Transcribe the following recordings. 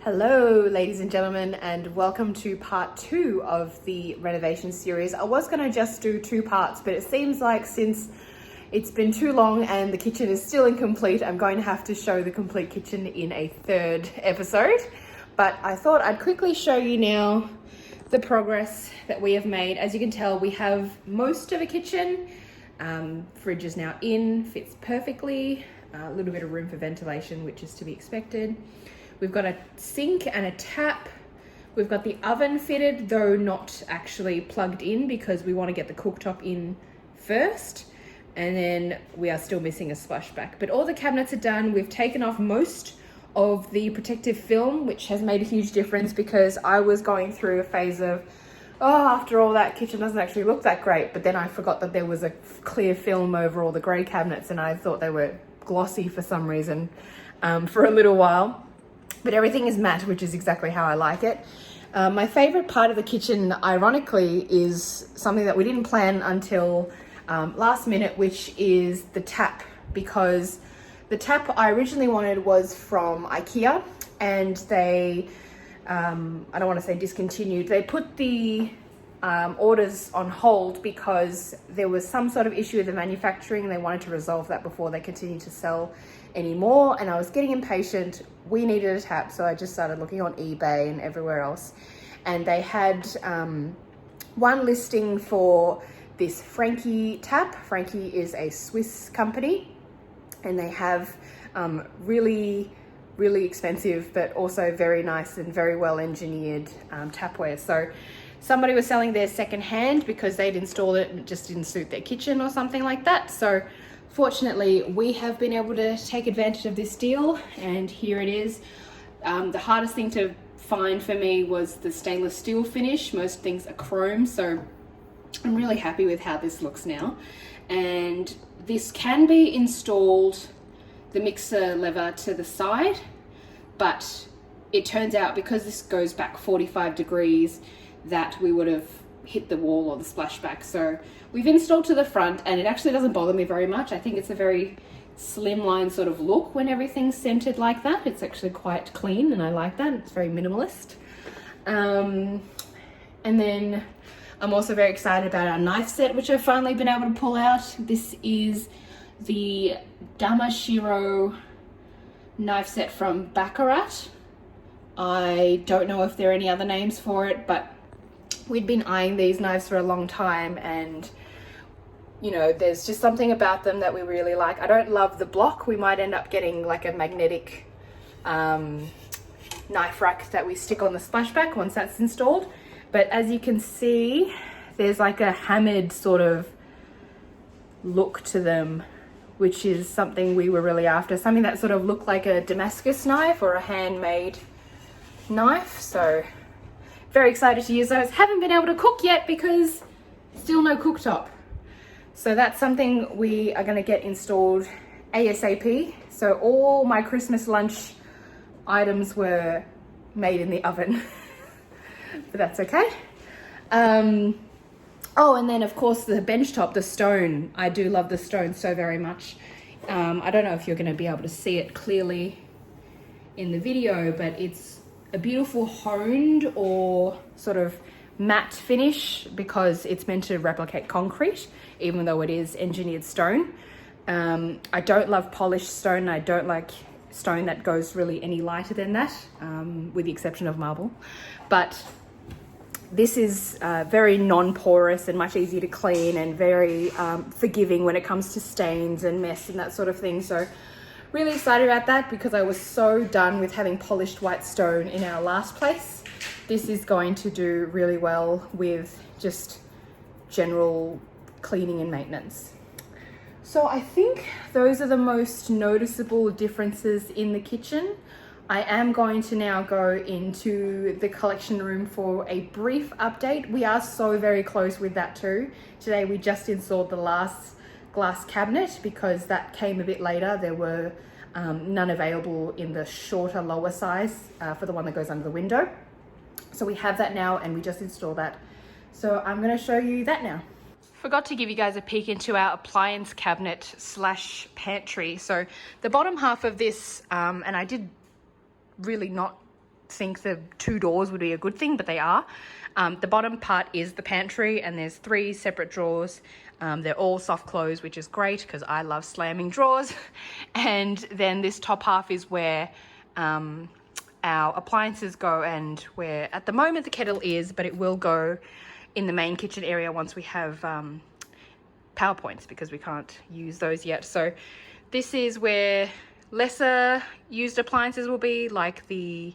Hello, ladies and gentlemen, and welcome to part 2 of the renovation series. I was going to just do 2 parts, but it seems like since it's been too long and the kitchen is still incomplete, I'm going to have to show the complete kitchen in a 3rd episode. But I thought I'd quickly show you now the progress that we have made. As you can tell, we have most of a kitchen. Fridge is now in, fits perfectly. A little bit of room for ventilation, which is to be expected. We've got a sink and a tap. We've got the oven fitted, though not actually plugged in because we want to get the cooktop in first. And then we are still missing a splashback. But all the cabinets are done. We've taken off most of the protective film, which has made a huge difference because I was going through a phase of, after all that kitchen doesn't actually look that great. But then I forgot that there was a clear film over all the grey cabinets and I thought they were glossy for some reason for a little while. But everything is matte, which is exactly how I like it. My favorite part of the kitchen, ironically, is something that we didn't plan until last minute, which is the tap, because the tap I originally wanted was from IKEA and they, I don't want to say discontinued, they put the orders on hold because there was some sort of issue with the manufacturing and they wanted to resolve that before they continued to sell anymore. And I was getting impatient. We needed a tap, so I just started looking on eBay and everywhere else, and they had one listing for this Frankie tap. Frankie is a Swiss company and they have really expensive but also very nice and very well engineered tapware. So somebody was selling theirs secondhand because they'd installed it and it just didn't suit their kitchen or something like that. So fortunately, we have been able to take advantage of this deal, and here it is. The hardest thing to find for me was the stainless steel finish. Most things are chrome, so I'm really happy with how this looks now. And this can be installed, the mixer lever to the side, but it turns out because this goes back 45 degrees that we would have hit the wall or the splashback. So we've installed to the front and it actually doesn't bother me very much. I think it's a very slimline sort of look when everything's centered like that. It's actually quite clean and I like that. It's very minimalist. And then I'm also very excited about our knife set, which I've finally been able to pull out. This is the Damashiro knife set from Baccarat. I don't know if there are any other names for it, but we'd been eyeing these knives for a long time and you know, there's just something about them that we really like. I don't love the block. We might end up getting like a magnetic knife rack that we stick on the splashback once that's installed. But as you can see, there's like a hammered sort of look to them, which is something we were really after. Something that sort of looked like a Damascus knife or a handmade knife. So very excited to use those. Haven't been able to cook yet because still no cooktop. So that's something we are going to get installed ASAP. So all my Christmas lunch items were made in the oven, but that's okay. Oh, and then of course the bench top, the stone. I do love the stone so very much. I don't know if you're going to be able to see it clearly in the video, but it's a beautiful honed or sort of matte finish because it's meant to replicate concrete, even though it is engineered stone. I don't love polished stone. I don't like stone that goes really any lighter than that, with the exception of marble. But this is very non-porous and much easier to clean and very forgiving when it comes to stains and mess and that sort of thing. So really excited about that because I was so done with having polished white stone in our last place. This is going to do really well with just general cleaning and maintenance. So I think those are the most noticeable differences in the kitchen. I am going to now go into the collection room for a brief update. We are so very close with that too. Today we just installed the last glass cabinet because that came a bit later. There were none available in the shorter, lower size for the one that goes under the window. So we have that now and we just installed that. So I'm going to show you that now. Forgot to give you guys a peek into our appliance cabinet slash pantry. So the bottom half of this, and I did really not think the 2 doors would be a good thing, but they are. The bottom part is the pantry, and there's 3 separate drawers. They're all soft close, which is great because I love slamming drawers. And then this top half is where our appliances go, and where at the moment the kettle is, but it will go in the main kitchen area once we have power points, because we can't use those yet. So this is where lesser used appliances will be, like the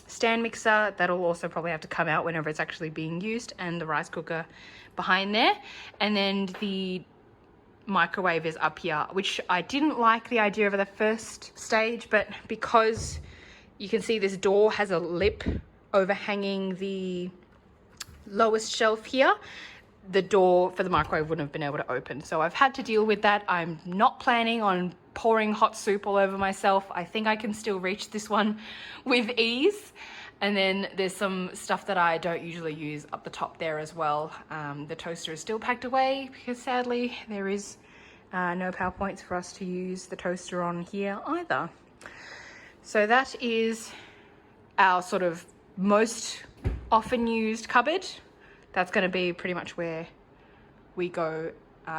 stand mixer. That'll also probably have to come out whenever it's actually being used, and the rice cooker behind there. And then the microwave is up here, which I didn't like the idea of the first stage, but because you can see this door has a lip overhanging the lowest shelf here, the door for the microwave wouldn't have been able to open. So I've had to deal with that. I'm not planning on pouring hot soup all over myself. I think I can still reach this one with ease. And then there's some stuff that I don't usually use up the top there as well. The toaster is still packed away because sadly there is no power points for us to use the toaster on here either. So that is our sort of most often used cupboard. That's going to be pretty much where we go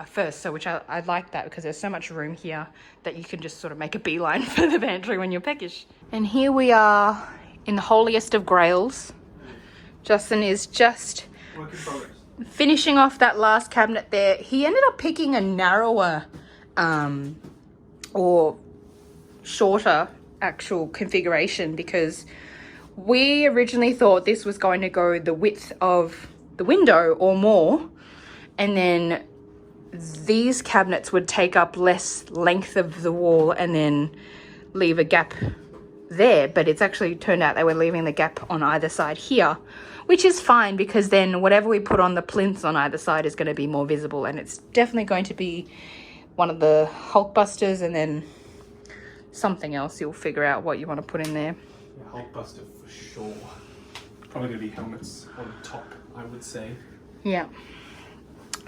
first. So which I like that, because there's so much room here that you can just sort of make a beeline for the pantry when you're peckish. And here we are in the holiest of grails. Justin is just finishing off that last cabinet there. He ended up picking a narrower or shorter actual configuration, because we originally thought this was going to go the width of the window or more, and then these cabinets would take up less length of the wall and then leave a gap there. But it's actually turned out they were leaving the gap on either side here, which is fine, because then whatever we put on the plinths on either side is going to be more visible, and it's definitely going to be one of the Hulkbusters, and then something else. You'll figure out what you want to put in there. Yeah, Hulkbuster for sure. Probably going to be helmets on top, I would say. Yeah.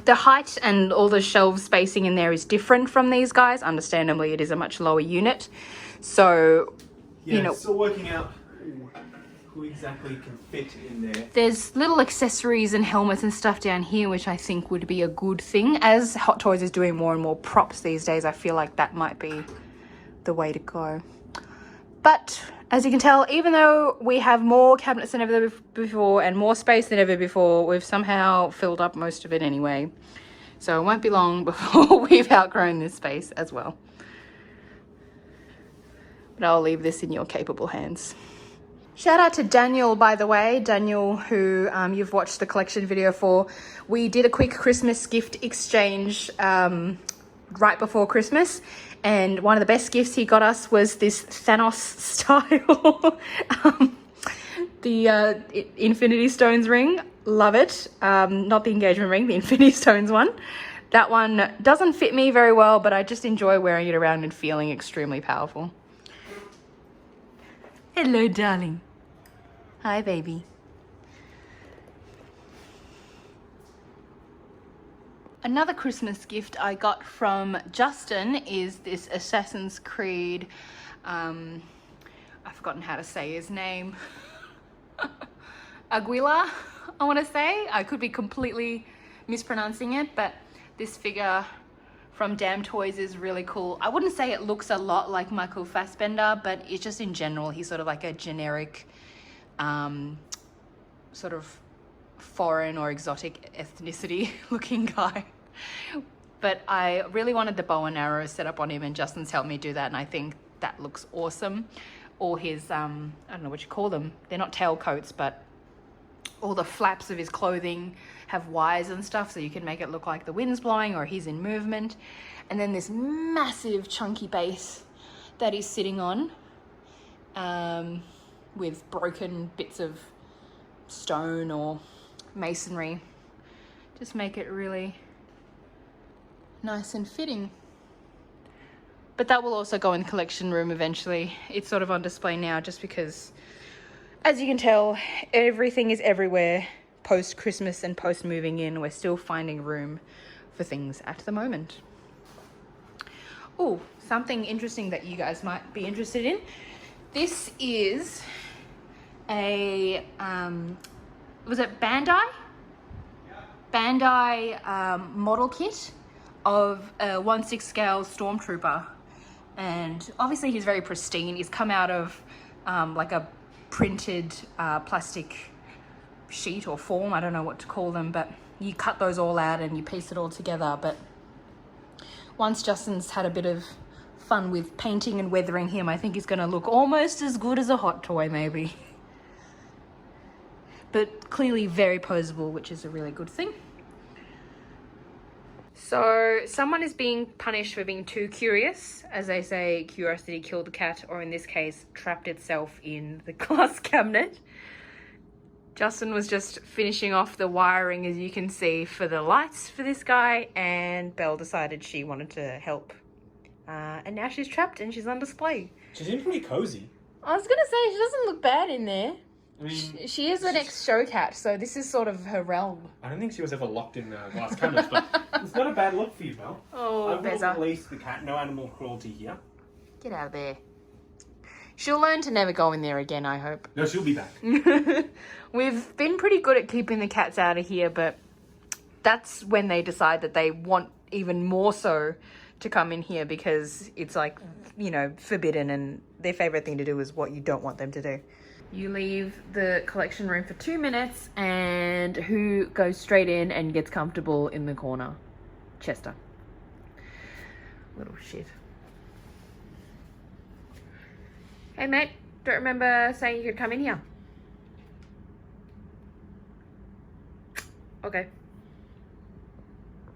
The height and all the shelf spacing in there is different from these guys. Understandably, it is a much lower unit. So, yeah, you know, still working out who exactly can fit in there. There's little accessories and helmets and stuff down here, which I think would be a good thing. As Hot Toys is doing more and more props these days, I feel like that might be the way to go. But as you can tell, even though we have more cabinets than ever before and more space than ever before, we've somehow filled up most of it anyway. So it won't be long before we've outgrown this space as well. But I'll leave this in your capable hands. Shout out to Daniel, by the way. Daniel, who you've watched the collection video for. We did a quick Christmas gift exchange right before Christmas. And one of the best gifts he got us was this Thanos style, the Infinity Stones ring. Love it. Not the engagement ring, the Infinity Stones one. That one doesn't fit me very well, but I just enjoy wearing it around and feeling extremely powerful. Hello, darling. Hi, baby. Another Christmas gift I got from Justin is this Assassin's Creed, I've forgotten how to say his name, Aguila, I want to say. I could be completely mispronouncing it, but this figure from Damn Toys is really cool. I wouldn't say it looks a lot like Michael Fassbender, but it's just in general, he's sort of like a generic, sort of foreign or exotic ethnicity looking guy. But I really wanted the bow and arrow set up on him, and Justin's helped me do that, and I think that looks awesome. All his I don't know what you call them, they're not tailcoats, but all the flaps of his clothing have wires and stuff, so you can make it look like the wind's blowing or he's in movement. And then this massive chunky base that he's sitting on, with broken bits of stone or masonry, just make it really nice and fitting. But that will also go in the collection room eventually. It's sort of on display now just because, as you can tell, everything is everywhere post Christmas and post moving in. We're still finding room for things at the moment. Oh, something interesting that you guys might be interested in. This is a, was it Bandai? Bandai model kit of a 1/6 scale Stormtrooper. And obviously he's very pristine. He's come out of like a printed plastic sheet or form. I don't know what to call them, but you cut those all out and you piece it all together. But once Justin's had a bit of fun with painting and weathering him, I think he's going to look almost as good as a hot toy, maybe. But clearly very posable, which is a really good thing. So someone is being punished for being too curious. As they say, curiosity killed the cat, or in this case, trapped itself in the glass cabinet. Justin was just finishing off the wiring, as you can see, for the lights for this guy, and Belle decided she wanted to help. And now she's trapped and she's on display. She seems pretty cozy. I was going to say, she doesn't look bad in there. I mean, she is an ex-show cat, so this is sort of her realm. I don't think she was ever locked in glass cabinets, but it's not a bad look for you, Belle. Oh, I will Beza. release the cat. No animal cruelty here. Get out of there. She'll learn to never go in there again, I hope. No, she'll be back. We've been pretty good at keeping the cats out of here, but that's when they decide that they want even more so to come in here, because it's like, you know, forbidden, and their favorite thing to do is what you don't want them to do. You leave the collection room for 2 minutes, and who goes straight in and gets comfortable in the corner? Chester. Little shit. Hey mate, don't remember saying you could come in here. Okay.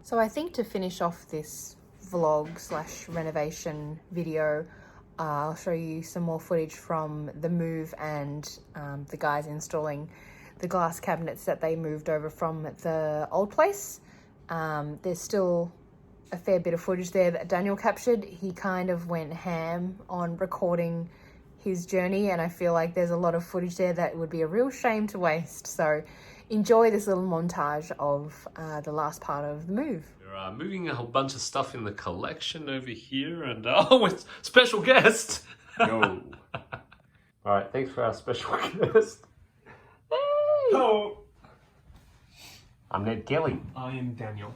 So I think to finish off this vlog / renovation video, I'll show you some more footage from the move and the guys installing the glass cabinets that they moved over from the old place. There's still a fair bit of footage there that Daniel captured. He kind of went ham on recording his journey, and I feel like there's a lot of footage there that would be a real shame to waste. So enjoy this little montage of the last part of the move. We're moving a whole bunch of stuff in the collection over here, and with special guest. No. All right, thanks for our special guest. Hey. Hello. I'm Ned Kelly. I am Daniel.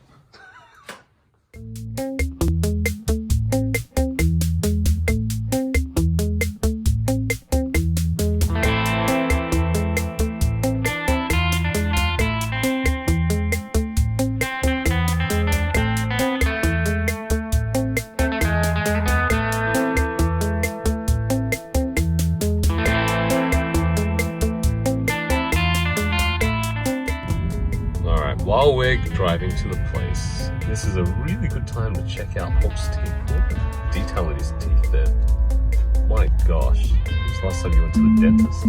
While we're driving to the place, this is a really good time to check out Hulk's teeth. Look at the detail in his teeth there. My gosh, it's the last time you went to the dentist.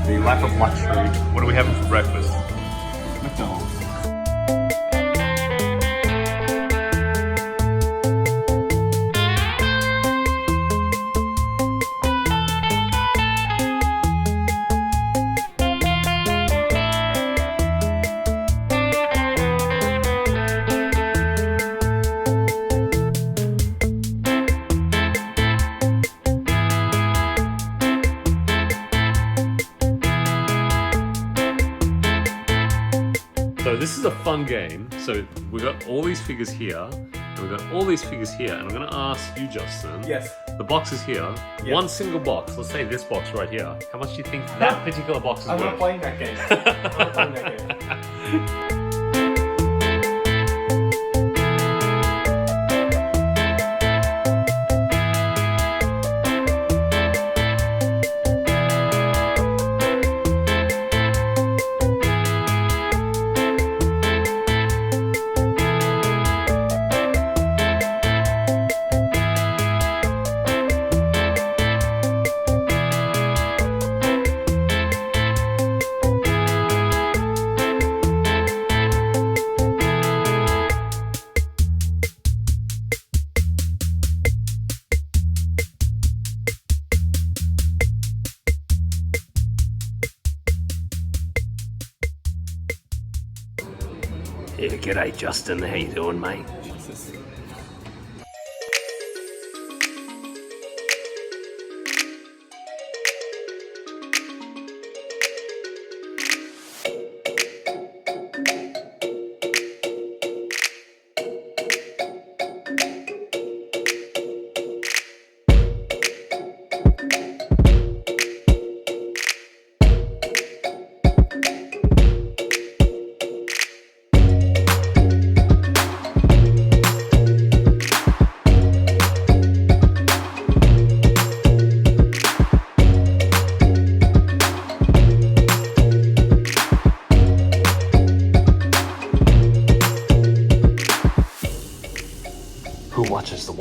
The lack of luxury. What are we having for breakfast? McDonald's. So this is a fun game. So we've got all these figures here, and we've got all these figures here, and I'm going to ask you, Justin. Yes. The box is here. Yes. One single box. Let's say this box right here. How much do you think that particular box is I'm worth? not playing that game. I'm not playing that game. Yeah, g'day Justin, how you doing, mate?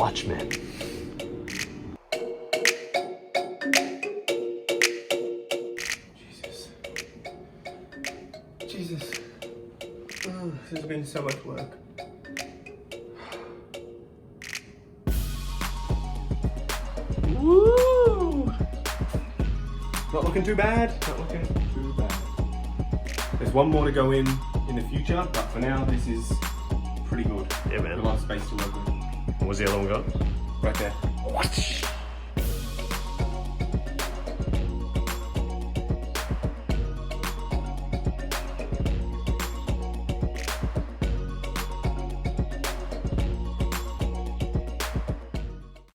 clutch, man. Jesus. Oh, this has been so much work. Woo! Not looking too bad. Not looking too bad. There's one more to go in the future, but for now this is pretty good. Yeah, man. A lot of space to work with. Where's the other one go? Right there.